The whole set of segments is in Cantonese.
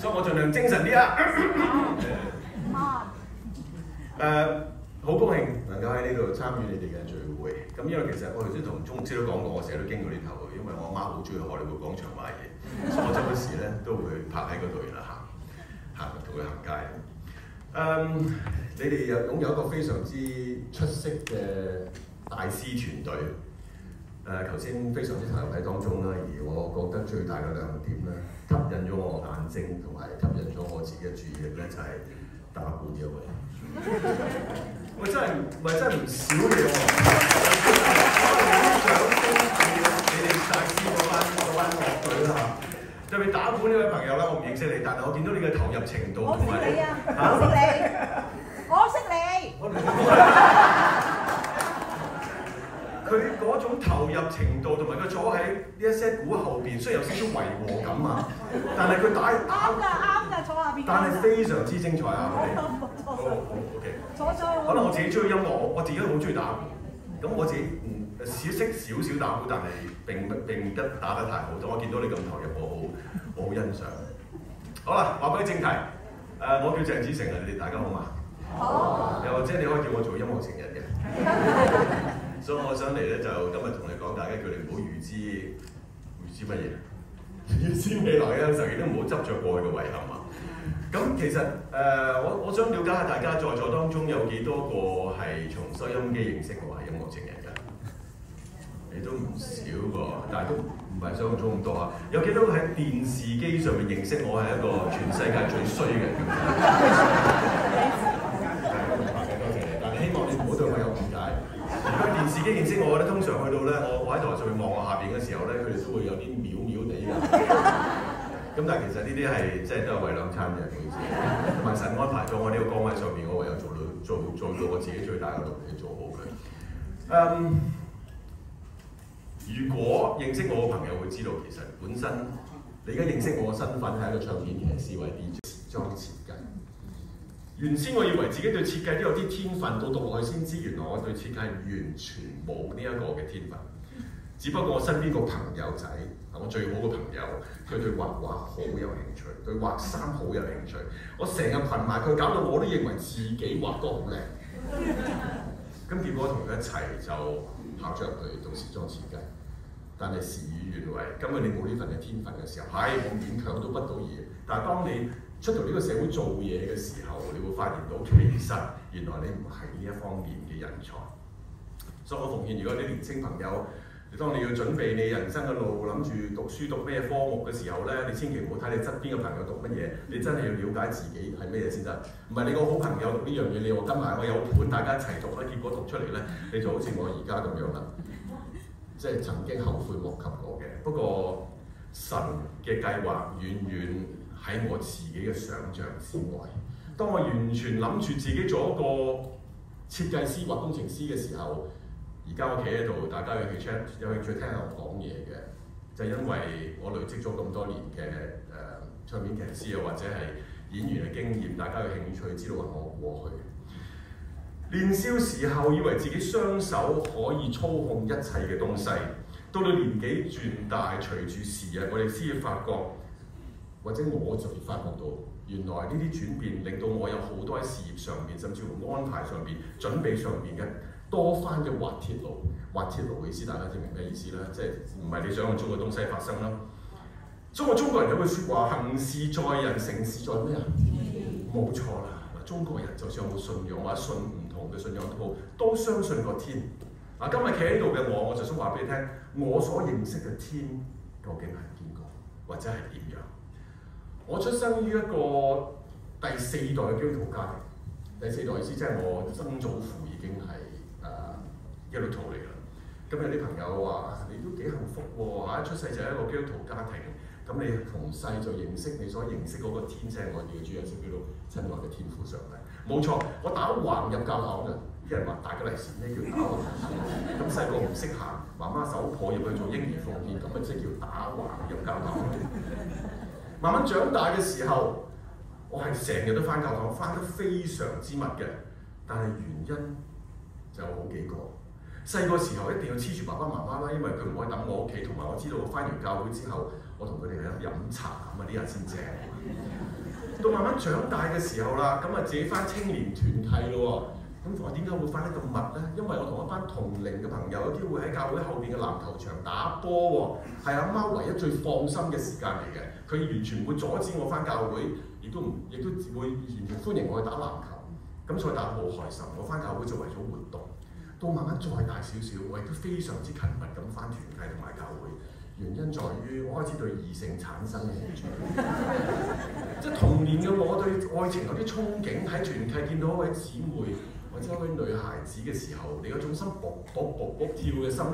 所以我盡量精神啲啊！好高興能夠喺呢度參與你哋嘅聚會。咁因為其實我頭先同鐘牧師都講過，我成日都經過呢頭，因為我媽好中意荷里活廣場買嘢，所以我周不時咧都會泊喺嗰度，然後行同佢行街。你哋擁有一個非常之出色嘅大師團隊。頭先非常之投入喺當中啦，而我覺得最大嘅亮點咧，吸引咗我眼睛同埋吸引咗我自己嘅注意力咧，就係打鼓呢一位。喂，真係唔少嘢喎！你哋大師嗰班樂隊啦嚇，特別打鼓呢位朋友啦，我唔認識你，但係我見到你嘅投入程度同埋你我識你。佢嗰種投入程度同埋佢坐喺呢一些鼓後邊，雖然有少少違和感啊，但係佢打啱㗎，坐下邊。但係非常之精彩啊！好 OK。可能我自己中意音樂，我自己都好中意打鼓。咁我自己識少少打鼓，但係並不打得太好。當我見到你咁投入，我好欣賞。好啦，話俾你正題。我叫鄭子誠啊，你哋大家好嘛？好。又或者你可以叫我做音樂情人嘅。所以我想嚟咧，就今日同你講，大家叫你唔好預知乜嘢，預知未來嘅時候，亦都唔好執着過去嘅遺憾啊！咁其實我想了解下大家在座當中有幾多個係從收音機認識我係音樂情人㗎？你都唔少喎，但係都唔係想象中咁多啊！有幾多個喺電視機上面認識我係一個全世界最衰嘅人？多謝你，但係希望你唔好對我有誤解。如果電視機認識我咧，通常去到咧，我喺台上面望我下邊嘅時候咧，佢哋都會有啲秒地㗎。咁但係其實呢啲係即係都係為兩餐嘅，唔好意思。同埋神安排咗我呢個崗位上面，我唯有做到我自己最大嘅努力做好佢。如果認識我嘅朋友會知道，其實本身你而家認識我嘅身份係一個唱片騎師或者 DJ 時裝設計。原先我以為自己對設計都有啲天分，到讀落去先知，原來我對設計完全冇呢一個嘅天分。只不過我身邊個朋友仔，我最好嘅朋友，佢對畫畫好有興趣，對畫衫好有興趣。我成日群埋佢，搞到我都認為自己畫得好靚。咁結果同佢一齊就考咗入去讀時裝設計。但係事與願違，根本你冇呢份嘅天分嘅時候，我勉強都不到嘢。但係當你出到呢個社會做嘢嘅時候，你會發現到其實原來你唔係呢一方面嘅人才。所以我奉勸，如果啲年輕朋友，當你要準備你人生嘅路，諗住讀書讀咩科目嘅時候咧，你千祈唔好睇你側邊嘅朋友讀乜嘢，你真係要了解自己係咩嘢先得。唔係你個好朋友讀呢樣嘢，你話跟埋我有伴，大家一齊讀咧，結果讀出嚟咧，你就好似我而家咁樣啦，即係曾經後悔莫及過嘅。不過神嘅計劃遠遠喺我自己嘅想像之外。當我完全諗住自己做一個設計師或工程師嘅時候，而家我企喺度，大家有興趣聽下我講嘢嘅，就係因為我累積咗咁多年嘅唱片騎師啊，或者係演員嘅經驗，大家有興趣知道我過去。年少時候以為自己雙手可以操控一切嘅東西，到到年紀轉大，隨住時日，我哋先至發覺，或者我就發覺到，原來呢啲轉變令到我有好多喺事業上面，甚至乎安排上面、準備上面嘅多番嘅滑鐵盧。滑鐵盧嘅意思，大家知明咩意思啦？即係唔係你想象中嘅東西發生啦。中國人有句説話：行事在人，成事在咩啊？冇錯啦。中國人就算有冇信仰或者信唔同嘅信仰都相信個天。嗱，今日企喺度嘅我就想話俾你聽，我所認識嘅天究竟係邊個，或者係點樣？我出生於一個第四代嘅基督徒家庭。第四代意思即係我曾祖父已經係基督徒嚟㗎啦。咁有啲朋友話：你都幾幸福喎！一出世就係一個基督徒家庭，咁你從細就認識你所認識嗰個天，即係我哋嘅主耶穌基督親愛嘅天父上帝。冇錯，我打橫入教堂㗎。啲人話大吉利是咩叫打橫？咁細個唔識行，媽媽手抱入去做嬰兒奉獻，咁咪即係叫打橫入教堂。慢慢長大嘅時候，我係成日都返教堂，返得非常之密嘅。但係原因就有好幾個。細個時候一定要黐住爸爸媽媽啦，因為佢唔可以等我屋企，同埋我知道我返完教會之後，我同佢哋喺度飲茶咁啊，呢日先正。到慢慢長大嘅時候啦，咁啊自己翻青年團契咯喎。咁我點解會翻得咁密咧？因為我同一班同齡嘅朋友有機會喺教會後邊嘅籃球場打波喎，係阿媽唯一最放心嘅時間嚟嘅。佢完全唔會阻止我翻教會，亦都會完全歡迎我去打籃球。咁所以打得好開心。我翻教會就為咗活動。到慢慢再大少少，我亦都非常之勤密咁翻團契同埋教會。原因在於我開始對異性產生興趣，即係童年嘅我對愛情有啲憧憬，喺團契見到一位姊妹或者一位女孩子嘅時候，你嗰種心卜卜卜卜跳嘅心，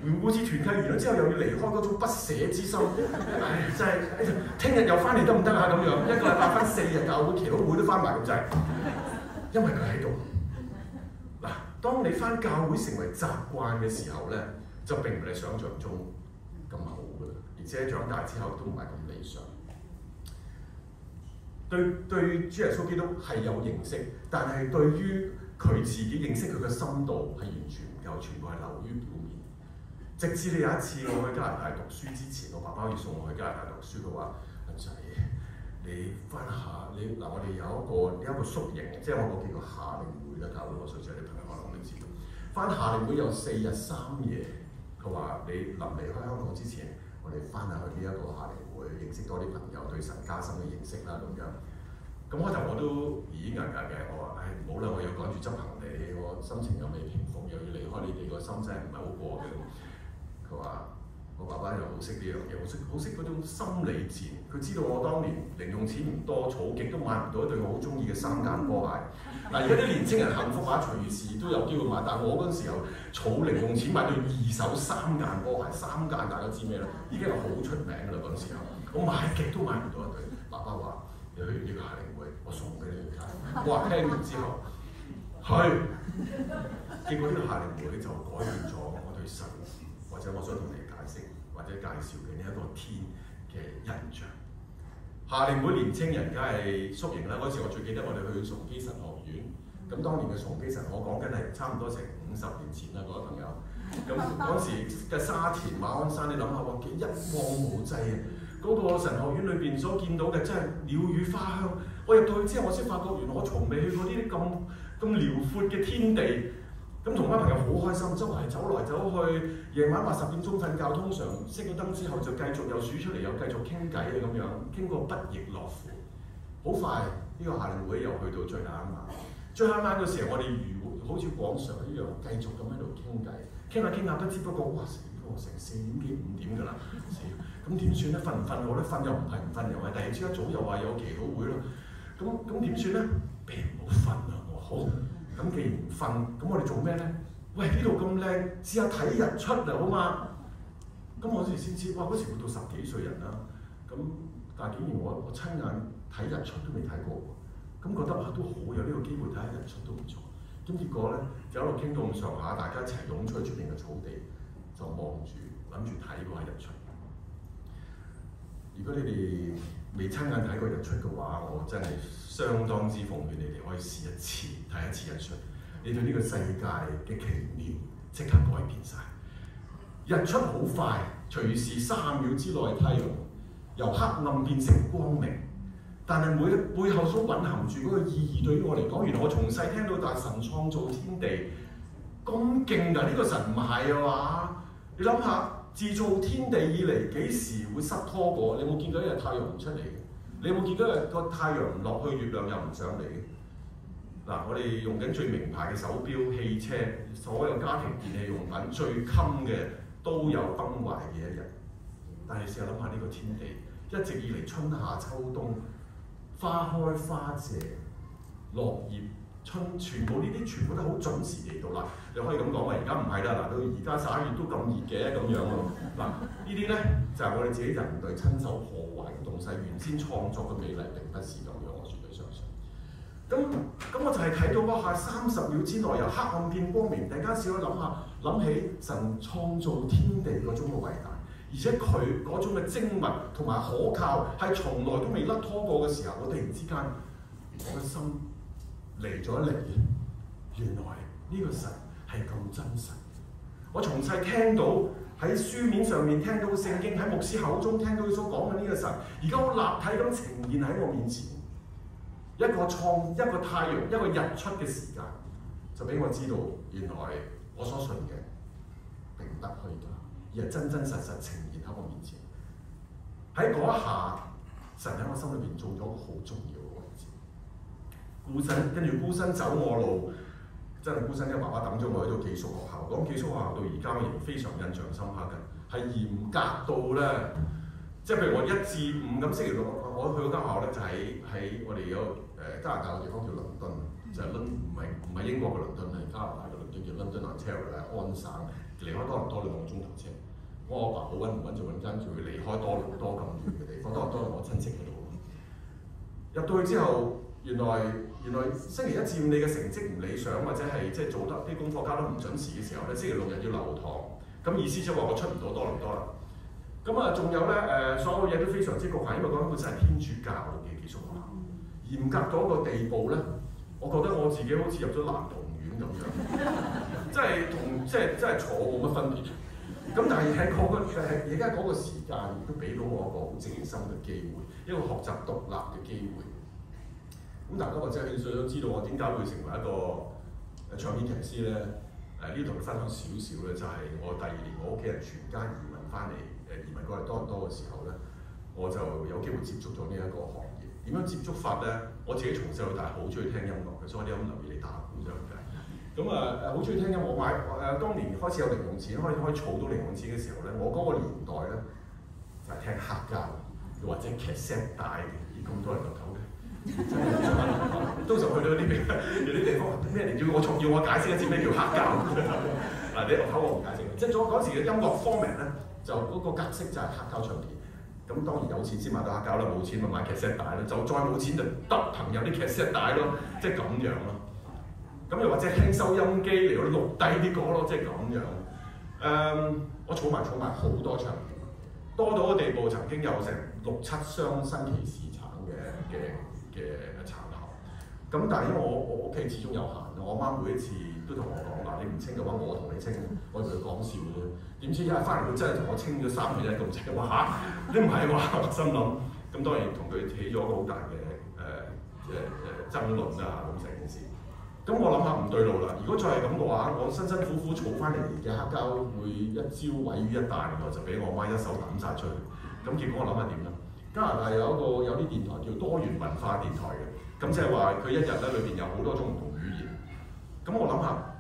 每次團契完咗之後又要離開嗰種不捨之心，唉，真係聽日又翻嚟得唔得啊？咁樣一個禮拜翻4日教會，祈禱會都翻埋咁滯，因為佢喺度。嗱，當你翻教會成為習慣嘅時候咧，就並唔係你想像中咁好㗎啦，而且長大之後都唔係咁理想。對主耶穌基督係有認識，但係對於佢自己認識佢嘅深度係完全唔夠，全部係流於表面。直至你有一次我去加拿大讀書之前，我爸爸要送我去加拿大讀書，佢話：阿仔，你翻下你嗱，我哋有一個宿營，即係我個叫做夏令會啦，教會我相信你朋友可能都知道。翻夏令會有4日3夜。佢話：你臨離開香港之前，我哋翻下去呢一個夏令會，認識多啲朋友，對神加深嘅認識啦咁樣。咁開頭我都咦硬嘅，我話：唉，唔好啦，我要趕住執行李，我心情又未平復，又要離開你哋，個心真係唔係好過嘅。佢話：我爸爸又好識呢樣嘢，好識嗰種心理戰。佢知道我當年零用錢唔多，儲極都買唔到一對我好中意嘅3間波鞋。嗱，而家啲年青人幸福啊，隨時都有機會買，但係我嗰陣時候儲零用錢買對2手3間波鞋，3間大家知咩啦？已經係好出名㗎啦嗰陣時候，我買極都買唔到一對。爸爸話：你去呢個夏令會，我送俾你去睇。我話聽完之後，去，結果呢個夏令會就改變咗我對神，或者我想同你解釋或者介紹嘅呢一個天嘅印象。夏令會年青人梗係宿營啦，嗰時我最記得我哋去崇基神學院，咁當年嘅崇基神，我講緊係差唔多成50年前啦，各位朋友。咁嗰時嘅沙田馬鞍山，你諗下喎，一望無際啊！嗰個神學院裏邊所見到嘅真係鳥語花香。我入到去之後，我先發覺原來我從未去過呢啲咁遼闊嘅天地。咁同班朋友好開心，周圍走來走去，夜晚10點鐘瞓覺，通常熄咗燈之後就繼續又數出嚟，又繼續傾偈啊咁樣，傾過不亦樂乎。好快呢個夏令會又去到最後一晚，最後一晚嘅時候，我哋如好似往常一樣繼續咁喺度傾偈，傾下傾下，不知不覺哇死喎，成4點幾5點㗎啦，死！咁點算咧？瞓唔瞓好咧？瞓又唔係唔瞓，又係第二朝一早又話有祈禱會咯。咁點算咧？不如唔好瞓啦，我話好。咁既然唔瞓，咁我哋做咩咧？喂，呢度咁靚，試下睇日出啊，好嘛？咁我哋先知，哇！嗰時活到10幾歲人啦，咁但係竟然我親眼睇日出都未睇過喎，咁覺得哇都好，有呢個機會睇下日出都唔錯。咁結果咧就一路傾到咁上下，大家一齊湧出去出邊嘅草地，就望住諗住睇嗰下日出。如果你哋未親眼睇過日出嘅話，我真係相當之奉勸你哋可以試一次睇一次日出，你對呢個世界嘅奇妙即刻改變晒。日出好快，隨時3秒之內太陽由黑暗變成光明，但係背後所蘊含住嗰個意義對於我嚟講，原來我從細聽到大，神創造天地咁勁㗎，呢個神唔係啊嘛？你諗下。自造天地以嚟，幾時會失拖過？你有冇見到一日太陽唔出嚟嘅？你有冇見到個太陽唔落去，月亮又唔上嚟嘅？嗱，我哋用緊最名牌嘅手錶、汽車，所有家庭電器用品最襟嘅都有崩壞嘅一日。但係試下諗下呢個天地，一直以嚟春夏秋冬，花開花謝，落葉。全部呢啲全部都好準時嚟到啦，你可以咁講話，而家唔係啦，嗱到而家11月都咁熱嘅咁樣喎，嗱呢啲咧就係我哋自己人類親手破壞嘅東西，原先創作嘅美麗並不是咁樣，我絕對相信。咁我就係睇到嗰下30秒之內由黑暗變光明，突然間試咗諗起神創造天地嗰種嘅偉大，而且佢嗰種嘅精密同埋可靠係從來都未甩拖過嘅時候，我突然之間我嘅心嚟咗一嚟，原來呢個神係咁真實。我從細聽到喺書面上面聽到聖經，喺牧師口中聽到佢所講嘅呢個神，而家好立體咁呈現喺我面前。一個太陽、一個日出嘅時間，就俾我知道原來我所信嘅並不虛假，而係真真實實呈現喺我面前。喺嗰一下，神喺我心裏邊做咗個好重要嘅位置。跟住孤身走我路，真係孤身，因為爸爸等咗我喺度寄宿學校。講寄宿學校到而家，我仍然非常印象深刻嘅，係嚴格到咧，即係譬如我1至5咁星期六，我去嗰間學校咧就喺我哋有加拿大嘅地方叫倫敦，就係唔係英國嘅倫敦，係加拿大嘅倫敦，叫 London Ontario 安省，離開多倫多2個鐘頭車。我阿爸好揾唔揾就揾間仲要離開多倫多咁遠嘅地方，多倫多係我親戚嗰度。入到去之後，原來星期1至5你嘅成績唔理想，或者係即係做得啲功課交得唔準時嘅時候咧，星期6日要留堂。咁意思即係話我出唔到多倫多啦。咁啊，仲有咧所有嘢都非常之局限，因為嗰間本身係天主教嘅寄宿學校，嚴格到一個地步咧，我覺得我自己好似入咗男童院咁樣，即係坐冇乜分別。咁但係喺而家嗰個時間，亦都俾到我一個好靜心嘅機會，一個學習獨立嘅機會。咁大家或者興趣都知道我點解會成為一個唱片騎師咧？呢度同你分享少少咧，就係我第2年我屋企人全家移民翻嚟，移民過嚟多倫多嘅時候咧，我就有機會接觸咗呢一個行業。點樣接觸法咧？我自己從細到大好中意聽音樂嘅，所以我哋咁留意你打鼓就咁解。咁好中意聽音樂，我買當年開始有零用錢，可以儲到零用錢嘅時候咧，我嗰個年代咧就係聽黑膠或者cassette帶嘅，咁多人就睇嘅。通常去到有啲地方咩嚟？要我解釋一次咩叫黑膠？嗱，你學口我唔解釋，即係嗰時嘅音樂 format 咧，就嗰個格式就係黑膠唱片。咁當然有錢先買到黑膠啦，冇錢咪買 cassette 帶啦。就再冇錢就得朋友啲 cassette 帶咯，即係咁樣咯。咁又或者聽收音機嚟到錄低啲歌咯，即係咁樣。我儲埋好多唱片，多到個地步，曾經有成6、7箱新奇士橙嘅產後。咁但係因為我屋企始終有限，我媽每一次都同我講嗱，你唔清嘅話，我同你清，我同佢講笑啫。點知一日翻嚟佢真係同我清咗3日1咁清，我嚇你唔係話，我心諗。咁當然同佢起咗一個好大嘅爭論啦，咁成件事。咁我諗下唔對路啦！如果再係咁嘅話，我辛辛苦苦儲翻嚟嘅黑膠會一朝毀於一旦，我就俾我媽一手抌晒出去。咁結果我諗下點啦？加拿大有啲電台叫多元文化電台嘅，咁即係話佢一日咧裏邊有好多種唔同語言。咁我諗下，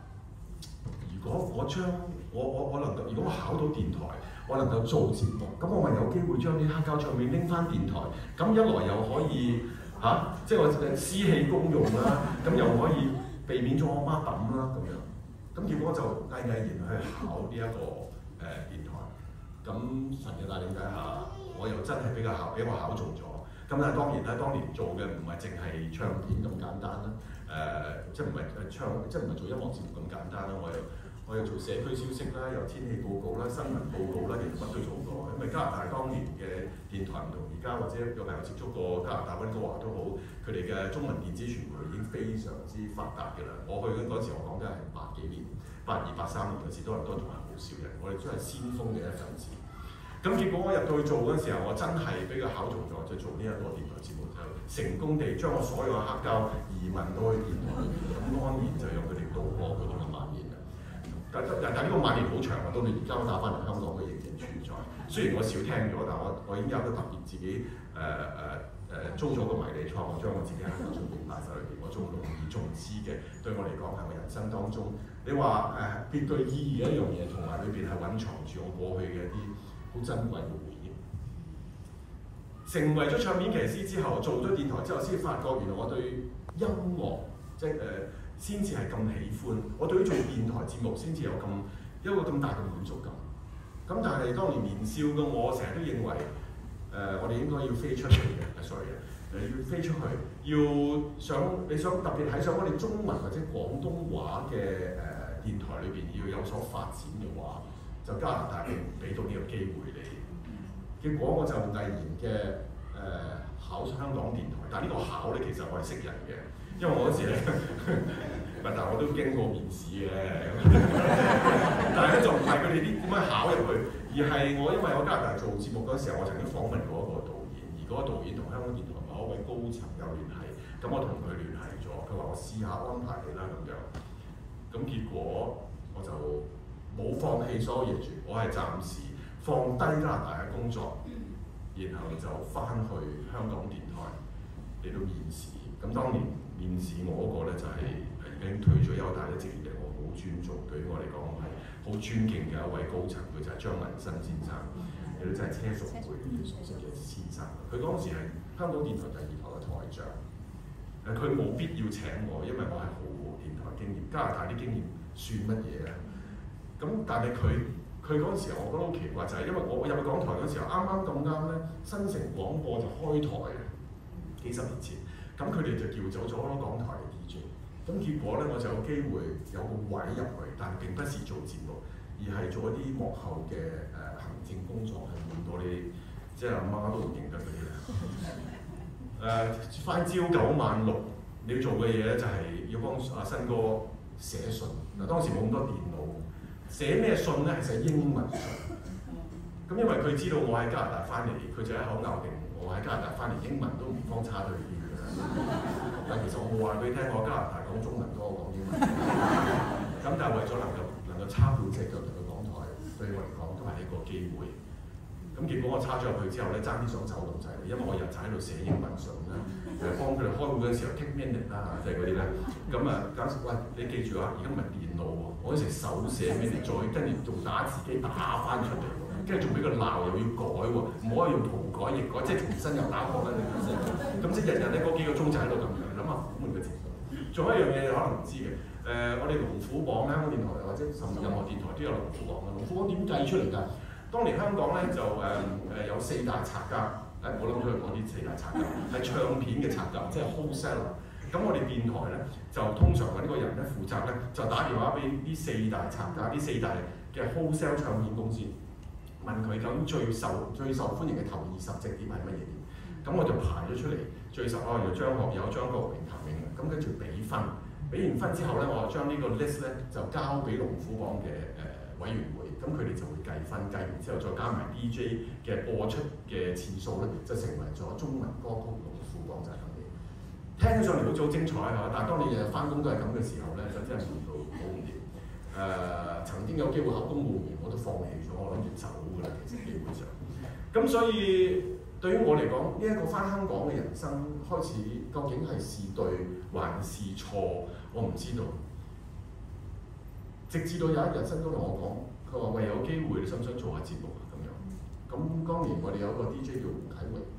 如果我能夠，如果我考到電台，我能夠做節目，咁我咪有機會將啲黑膠唱片拎翻電台。咁一來又可以即係我私器公用啦，咁又可以避免咗我媽抌啦咁樣，咁結果就毅然去考呢一個電台。咁神嘅帶領底下，我又真係俾我考中咗。咁但係當然啦，當年做嘅唔係淨係唱片咁簡單啦，即係唔係做音樂節目咁簡單啦。我又做社區消息啦，有天氣報告啦、新聞報告啦，其實乜都做過。因為加拿大當年嘅電台唔同而家，或者有朋友接觸過加拿大溫哥華都好，佢哋嘅中文電子傳媒已經非常之發達嘅啦。我去嗰時，我講緊係80幾年、82、83年嗰時，多倫多仲係好少人，我哋都係先鋒嘅一陣子。咁結果我入到去做嗰陣時候，我真係俾佢考中咗，就做呢一個電台節目，就成功地將我所有嘅黑膠移民到去電台裏邊，咁安然就讓佢哋度過佢哋嘅晚年啦。但呢個晚年好長啊，到你而家我打翻嚟香港嘅仍然存在。雖然我少聽咗，但我已經有個特別自己租咗個迷你倉，我將我自己黑膠唱片擺晒裏邊，我仲隆而重之嘅，對我嚟講係我人生當中，你話別具意義嘅一樣嘢，同埋裏邊係隱藏住我過去嘅一啲好珍貴嘅回憶。成為咗唱片騎師之後，做咗電台之後，先發覺原來我對音樂即係先至係咁喜歡。我對於做電台節目先至有一個咁大嘅滿足感。咁但係當年年少嘅我，成日都認為我哋應該要飛出去嘅，sorry 要飛出去，你想特別係想我哋中文或者廣東話嘅電台裏邊要有所發展嘅話，就加拿大俾到呢個機會你。結果我就毅然嘅考香港電台，但係呢個考咧其實我係識人嘅，因為我嗰時咧但係我都經過面試嘅。但係咧就唔係佢哋啲點樣考入去，而係我因為我加拿大做節目嗰時候，我曾經訪問過一個導演，而嗰個導演同香港電台某一位高層有聯繫，咁我同佢聯繫咗，佢話我試下安排你啦咁樣。咁結果我就冇放棄所有嘢住，我係暫時放低加拿大嘅工作，然後就翻去香港電台嚟到面試。咁當年面試我嗰個咧就係已經退咗休，但係一直以嚟我好尊重，對於我嚟講係好尊敬嘅一位高層，佢就係張文新先生，亦都真係車淑梅嘅先生。佢嗰時係香港電台第2台嘅台長。佢冇必要請我，因為我係毫無電台經驗，加拿大啲經驗算乜嘢咧？咁但係佢嗰陣時候，我覺得好奇怪，就係因為我入去港台嗰時候，啱啱咁啱咧，新城廣播就開台嘅，幾十年前，咁佢哋就叫走咗咯港台嘅 DJ。咁結果咧，我就有機會有個位入去，但並不是做節目，而係做一啲幕後嘅行政工作，係換到你即係阿媽都唔認得嗰啲咧。翻朝9晚6，你要做嘅嘢咧就係要幫阿新哥寫信。嗱當時冇咁多電腦，寫咩信咧係寫英文信。咁因為佢知道我喺加拿大翻嚟，佢就一口咬定我喺加拿大翻嚟英文都唔方差對啲嘅。但其實我冇話俾你聽，我加拿大講中文多過講英文。咁但係為咗能夠插到隻腳入去港台，對我嚟講都係一個機會。咁結果我插咗入去之後咧，爭啲想走咁滯，因為我日就喺度寫英文信啦，幫佢哋開會嗰陣時候 take minute 啦，即係嗰啲咧。咁搞時喂，你記住啊，而家唔係電腦喎，我嗰時手寫 minute，再跟住仲打字機打翻出嚟喎，跟住仲俾佢鬧又要改喎，唔可以用塗改液改，即係重新又打過啦，你明唔明？咁即係日咧嗰幾個鐘就喺度咁樣，你諗下苦悶嘅程度。仲有一樣嘢你可能唔知嘅，我哋龍虎榜咧，香港電台或者甚至任何電台都有龍虎榜嘅，龍虎榜點計出嚟㗎？當年香港咧就有4大拆家，冇諗出去講啲4大拆家，係唱片嘅拆家，即係 wholesaler。咁我哋電台咧就通常揾個人咧負責咧，就打電話俾呢4大拆家，呢4大嘅 wholesale 唱片公司，問佢究竟最受歡迎嘅頭20隻碟係乜嘢碟？咁我就排咗出嚟，最受有張學友、張國榮、譚詠麟，咁跟住俾分，俾完分之後咧，我就將呢個 list 咧就交俾龍虎榜嘅委員會，咁佢哋就會計分，計完之後再加埋 DJ 嘅播出嘅次數咧，就成為咗中文歌曲龍虎榜就係咁嘅。聽上嚟好似好精彩嚇，但係當你日日翻工都係咁嘅時候咧，就真係悶到好唔掂。曾經有機會考公務員，我都放棄咗，我諗住走㗎啦，其實基本上。咁所以對於我嚟講，呢一個翻香港嘅人生開始，究竟係是對還是錯，我唔知道。直至到有一日，新哥同我講，佢話喂有機會，你想唔想做下節目啊？咁樣。咁當年我哋有個 DJ 叫胡啟榮。